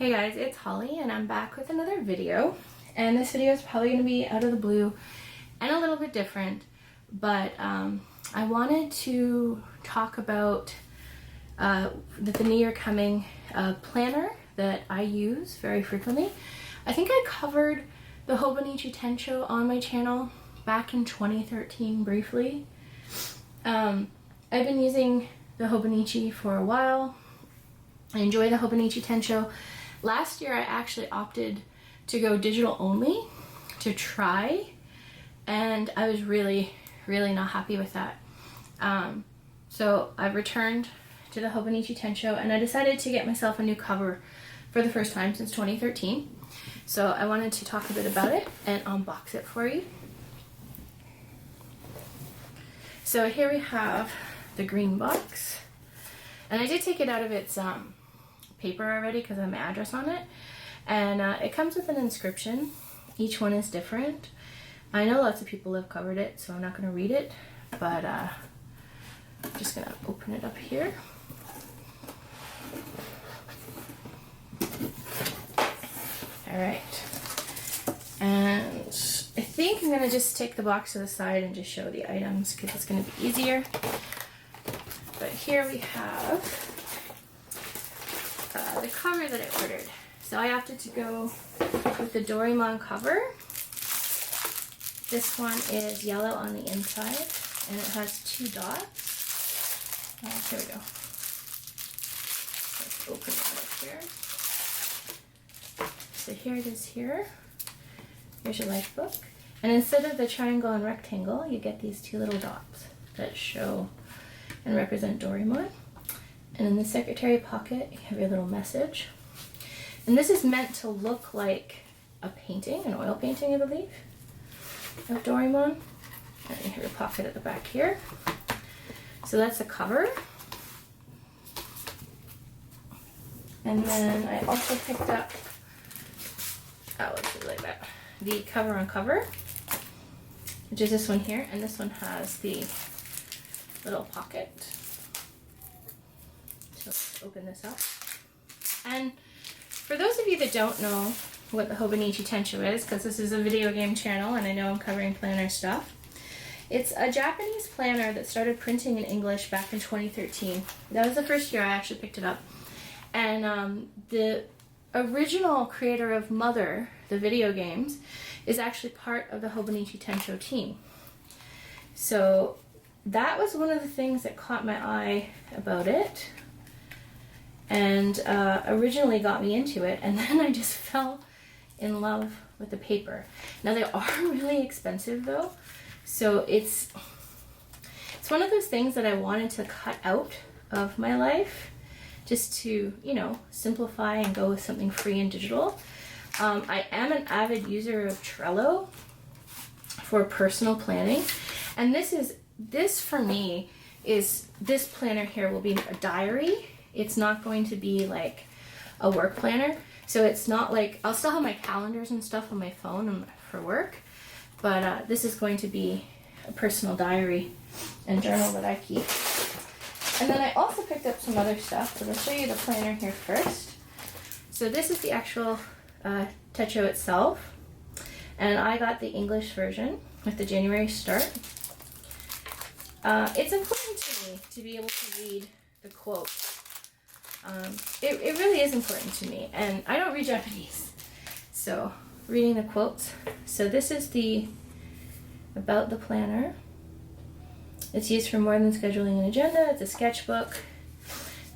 Hey guys, it's Holly and I'm back with another video, and this video is probably going to be out of the blue and a little bit different, but I wanted to talk about the new year coming planner that I use very frequently. I think I covered the Honbonichi Techo on my channel back in 2013 briefly. I've been using the Honbonichi for a while. I enjoy the Honbonichi Techo. Last year I actually opted to go digital only to try, and I was really not happy with that. So I've returned to the Honbonichi Techo and I decided to get myself a new cover for the first time since 2013. So I wanted to talk a bit about it and unbox it for you. So here we have the green box, and I did take it out of its paper already because I have my address on it, and it comes with an inscription. Each one is different. I know lots of people have covered it, so I'm not going to read it, but I'm just going to open it up here. Alright, and I think I'm going to just take the box to the side and just show the items because it's going to be easier. But here we have the cover that I ordered. So I opted to go with the Doraemon cover. This one is yellow on the inside and it has 2 dots. Here we go. Let's open it up here. So here it is here. Here's your life book. And instead of the triangle and rectangle, you get these 2 little dots that show and represent Doraemon. And in the secretary pocket, you have your little message. And this is meant to look like a painting, an oil painting, I believe, of Doraemon. And you have your pocket at the back here. So that's the cover. And then I also picked up, let's do it like that, the cover on cover, which is this one here. And this one has the little pocket. So let's open this up. And for those of you that don't know what the Honbonichi Techo is, because this is a video game channel and I know I'm covering planner stuff, it's a Japanese planner that started printing in English back in 2013. That was the first year I actually picked it up. And the original creator of Mother, the video games, is actually part of the Honbonichi Techo team. So that was one of the things that caught my eye about it and originally got me into it, and then I just fell in love with the paper. Now they are really expensive though, so it's one of those things that I wanted to cut out of my life just to, you know, simplify and go with something free and digital. I am an avid user of Trello for personal planning, and this for me is, this planner here will be a diary. It's not going to be like a work planner. So it's not like, I'll still have my calendars and stuff on my phone and for work, but this is going to be a personal diary and journal that I keep. And then I also picked up some other stuff, so I'll show you the planner here first. So this is the actual Techo itself, and I got the English version with the January start. It's important to me to be able to read the quotes. It really is important to me, and I don't read Japanese, so reading the quotes. So this is the about the planner. It's used for more than scheduling an agenda. It's a sketchbook.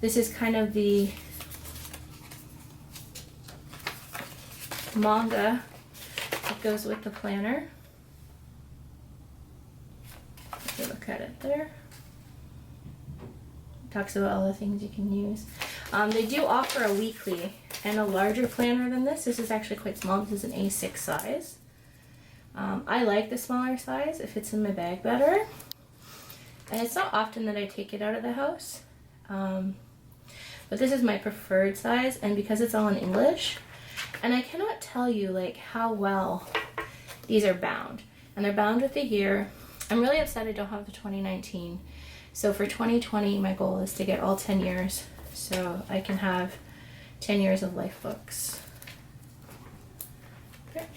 This is kind of the manga that goes with the planner. If you look at it there. It talks about all the things you can use. They do offer a weekly and a larger planner than this. This is actually quite small. This is an A6 size. I like the smaller size. It fits in my bag better. And it's not often that I take it out of the house. But this is my preferred size, and because it's all in English, and I cannot tell you like how well these are bound. And they're bound with the year. I'm really upset I don't have the 2019. So for 2020, my goal is to get all 10 years so I can have 10 Years of Life books. Okay,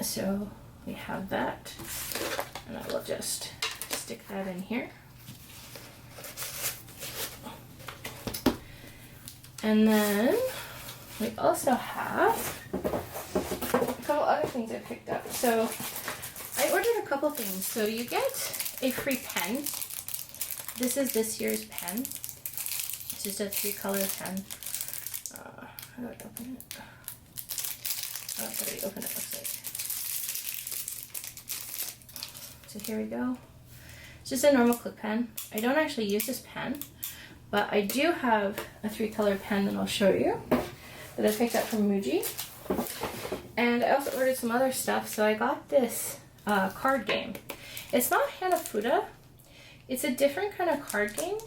so we have that, and I will just stick that in here. And then we also have a couple other things I picked up. So I ordered a couple things. So you get a free pen. This is this year's pen. It's just a 3-color pen. How do I open it? Oh, it's already open, it looks like. So here we go. It's just a normal clip pen. I don't actually use this pen, but I do have a 3-color pen that I'll show you that I picked up from Muji. And I also ordered some other stuff. So I got this card game. It's not Hanafuda. It's a different kind of card game,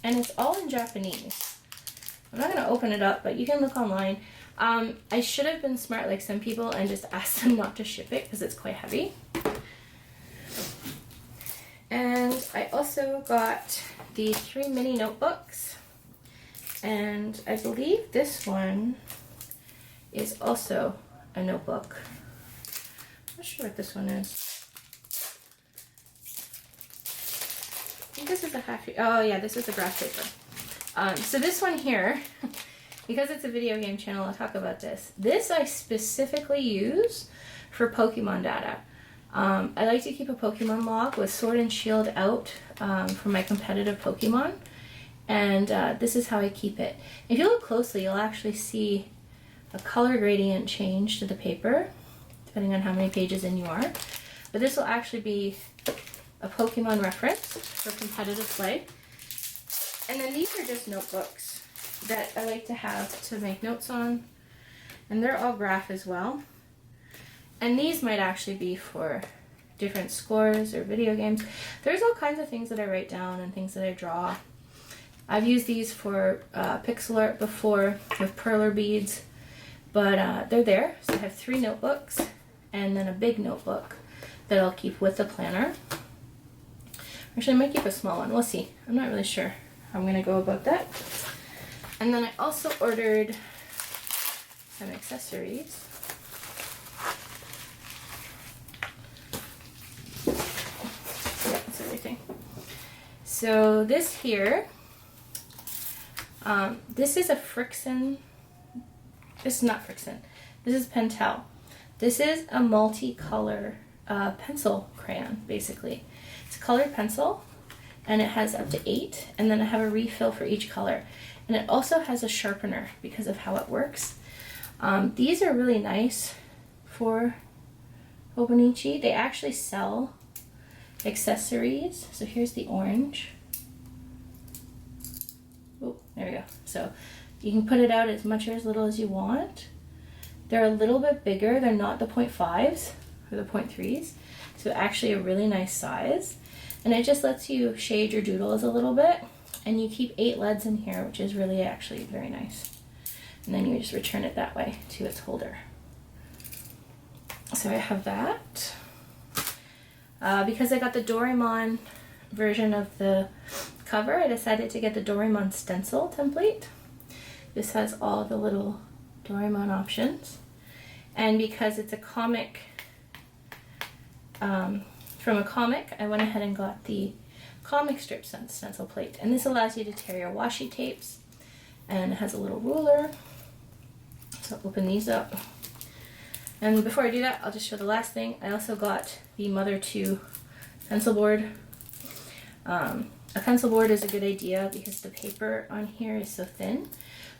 and it's all in Japanese. I'm not going to open it up, but you can look online. I should have been smart like some people and just asked them not to ship it because it's quite heavy. And I also got the 3 mini notebooks, and I believe this one is also a notebook. I'm not sure what this one is. I think this is a half, oh yeah, this is the graph paper. So this one here, because it's a video game channel, I'll talk about this. This I specifically use for Pokemon data. I like to keep a Pokemon log with Sword and Shield out for my competitive Pokemon, and this is how I keep it. If you look closely, you'll actually see a color gradient change to the paper, depending on how many pages in you are. But this will actually be a Pokemon reference for competitive play. And then these are just notebooks that I like to have to make notes on, and they're all graph as well. And these might actually be for different scores or video games. There's all kinds of things that I write down and things that I draw. I've used these for pixel art before with perler beads, but they're there. So I have 3 notebooks and then a big notebook that I'll keep with the planner. Actually, I might keep a small one. We'll see. I'm not really sure how I'm going to go about that. And then I also ordered some accessories. Yeah, that's everything. So this here, this is a Frixion. This is not Frixion. This is Pentel. This is a multicolor pencil crayon, basically. It's a colored pencil, and it has up to 8, and then I have a refill for each color. And it also has a sharpener because of how it works. These are really nice for Honbonichi. They actually sell accessories. So here's the orange. Oh, there we go. So you can put it out as much or as little as you want. They're a little bit bigger. They're not the 0.5s or the 0.3s. So actually a really nice size. And it just lets you shade your doodles a little bit. And you keep 8 leads in here, which is really actually very nice. And then you just return it that way to its holder. So I have that. Because I got the Doraemon version of the cover, I decided to get the Doraemon stencil template. This has all the little Doraemon options. And because it's a comic, from a comic, I went ahead and got the comic strip stencil plate. And this allows you to tear your washi tapes, and it has a little ruler. So I'll open these up. And before I do that, I'll just show the last thing. I also got the Mother 2 pencil board. A pencil board is a good idea because the paper on here is so thin,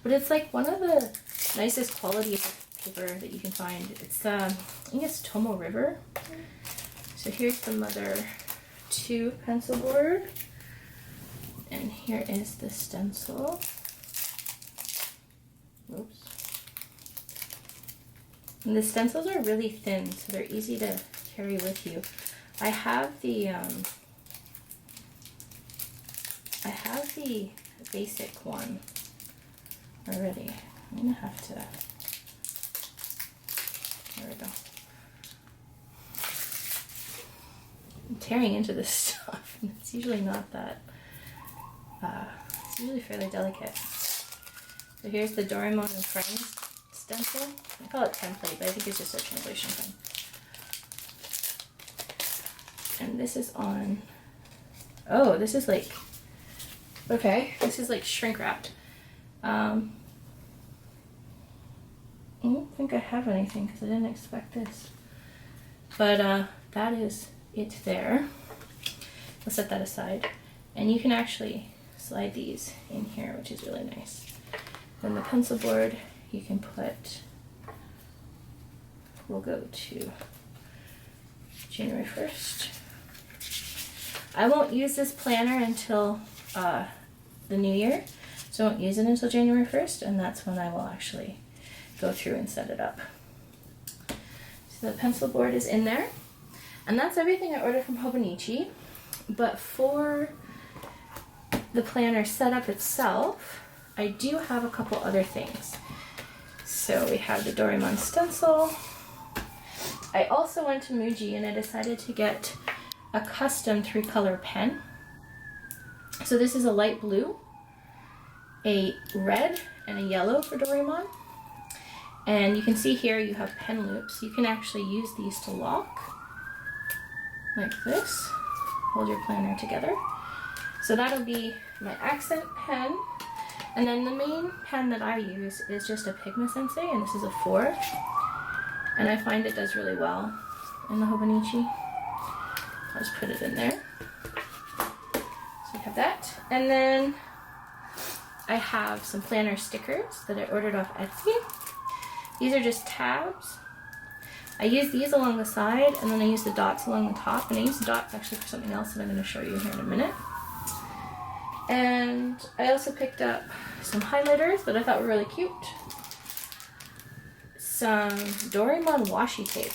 but it's like one of the nicest qualities of paper that you can find. It's, I think it's Tomo River. So here's the Mother 2 pencil board, and here is the stencil. Oops. And the stencils are really thin, so they're easy to carry with you. I have the basic one already. I'm gonna have to. There we go. I'm tearing into this stuff, and it's usually not that. It's usually fairly delicate. So here's the Doraemon and Friends stencil. I call it template, but I think it's just a translation thing. And this is on, oh, this is like, okay, this is like shrink wrapped. I don't think I have anything because I didn't expect this. But that is it there. I'll set that aside. And you can actually slide these in here, which is really nice. Then the pencil board you can put, we'll go to January 1st. I won't use this planner until the new year, so I won't use it until January 1st, and that's when I will actually go through and set it up. So the pencil board is in there, and that's everything I ordered from Hobonichi. But for the planner setup itself, I do have a couple other things. So we have the Doraemon stencil. I also went to Muji and I decided to get a custom 3-color pen. So this is a light blue, a red, and a yellow for Doraemon. And you can see here you have pen loops. You can actually use these to lock like this. Hold your planner together. So that'll be my accent pen. And then the main pen that I use is just a Pigma Sensei, and this is a 4. And I find it does really well in the Hobonichi. I'll just put it in there. So we have that. And then I have some planner stickers that I ordered off Etsy. These are just tabs. I use these along the side, and then I use the dots along the top. And I use the dots actually for something else that I'm going to show you here in a minute. And I also picked up some highlighters that I thought were really cute. Some Doraemon washi tape,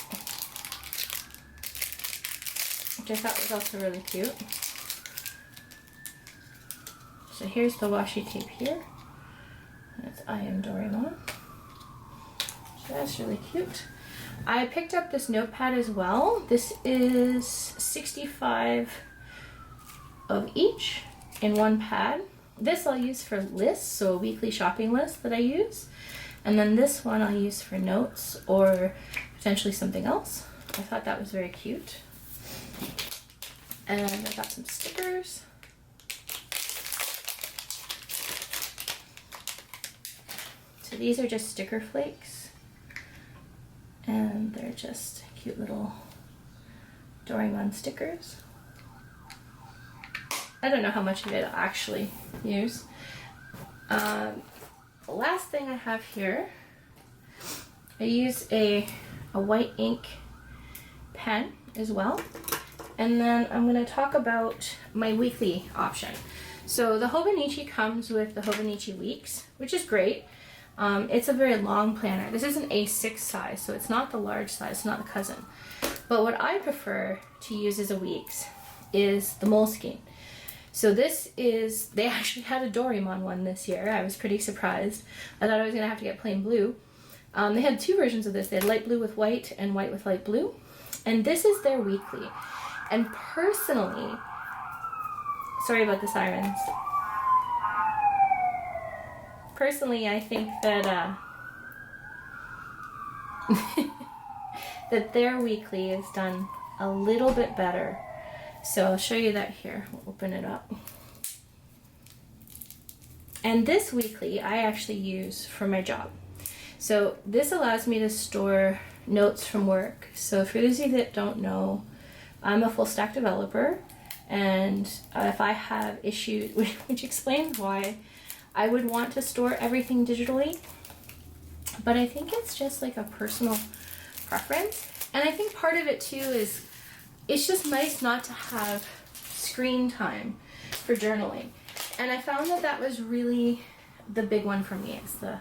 which I thought was also really cute. So here's the washi tape here. That's I Am Doraemon. So that's really cute. I picked up this notepad as well. This is 65 of each in one pad. This I'll use for lists, so a weekly shopping list that I use. And then this one I'll use for notes or potentially something else. I thought that was very cute. And I got some stickers. So these are just sticker flakes. And they're just cute little Doraemon stickers. I don't know how much of it I'll actually use. The last thing I have here, I use a white ink pen as well. And then I'm going to talk about my weekly option. So the Hobonichi comes with the Hobonichi Weeks, which is great. It's a very long planner. This is an A6 size, so it's not the large size, it's not the cousin. But what I prefer to use as a weeks is the Moleskine. So this is, they actually had a Doraemon one this year. I was pretty surprised. I thought I was going to have to get plain blue. They had 2 versions of this. They had light blue with white and white with light blue. And this is their weekly. And personally, sorry about the sirens. Personally, I think that that their weekly is done a little bit better. So I'll show you that here. We'll open it up. And this weekly I actually use for my job. So this allows me to store notes from work. So for those of you that don't know, I'm a full stack developer, and if I have issues, which explains why I would want to store everything digitally, but I think it's just like a personal preference. And I think part of it too is it's just nice not to have screen time for journaling. And I found that that was really the big one for me, is the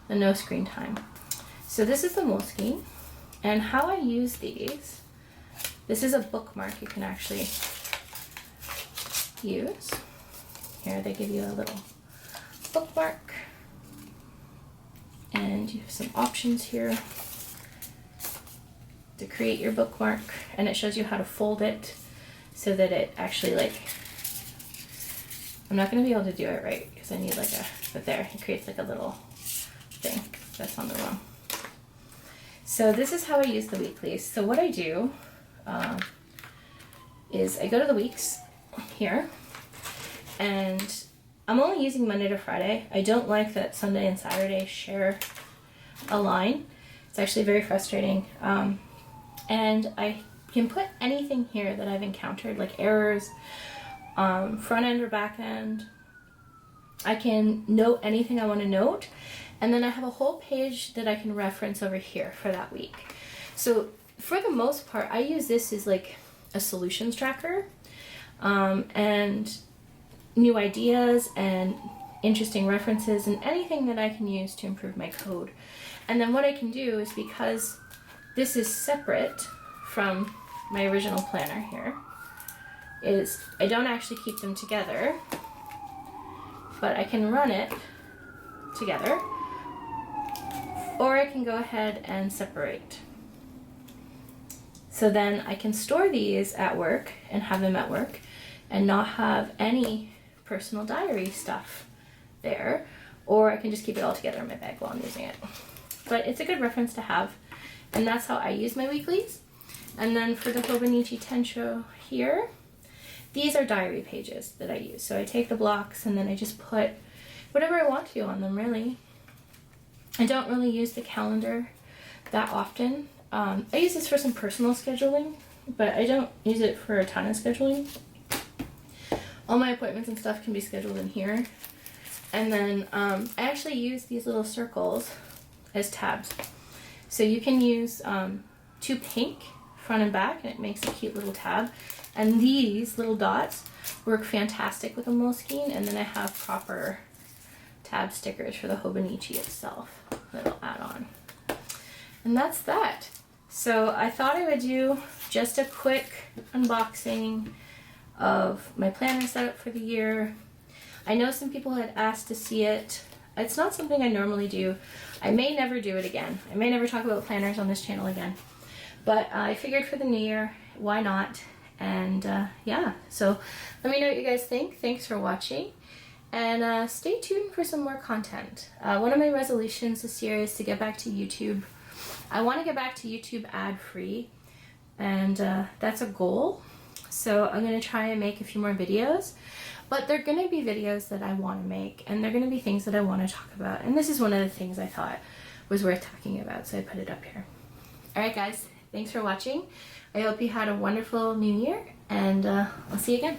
no screen time. So this is the Moleskine, and how I use these, this is a bookmark you can actually use. Here they give you a little bookmark, and you have some options here to create your bookmark, and it shows you how to fold it so that it actually, like, I'm not going to be able to do it right because I need like a But there, it creates like a little thing that's on the room. So this is how I use the weeklies. So what I do is I go to the weeks here, and I'm only using Monday to Friday. I don't like that Sunday and Saturday share a line. It's actually very frustrating. And I can put anything here that I've encountered, like errors, front end or back end. I can note anything I want to note, and then I have a whole page that I can reference over here for that week. So for the most part, I use this as like a solutions tracker, and new ideas and interesting references and anything that I can use to improve my code. And then what I can do is, because this is separate from my original planner here, is I don't actually keep them together, but I can run it together, or I can go ahead and separate. So then I can store these at work and have them at work and not have any personal diary stuff there, or I can just keep it all together in my bag while I'm using it. But it's a good reference to have, and that's how I use my weeklies. And then for the Honbonichi Techo here, these are diary pages that I use. So I take the blocks and then I just put whatever I want to on them, really. I don't really use the calendar that often. I use this for some personal scheduling, but I don't use it for a ton of scheduling. All my appointments and stuff can be scheduled in here. And then I actually use these little circles as tabs. So you can use 2 pink front and back, and it makes a cute little tab. And these little dots work fantastic with a Moleskine, and then I have proper tab stickers for the Hobonichi itself that I'll add on. And that's that. So I thought I would do just a quick unboxing of my planner setup for the year. I know some people had asked to see it. It's not something I normally do. I may never do it again. I may never talk about planners on this channel again. But I figured for the new year, why not? And yeah, so let me know what you guys think. Thanks for watching. And stay tuned for some more content. One of my resolutions this year is to get back to YouTube. I want to get back to YouTube ad-free, and that's a goal. So I'm going to try and make a few more videos, but they're going to be videos that I want to make, and they're going to be things that I want to talk about. And this is one of the things I thought was worth talking about, so I put it up here. Alright guys, thanks for watching. I hope you had a wonderful new year, and I'll see you again.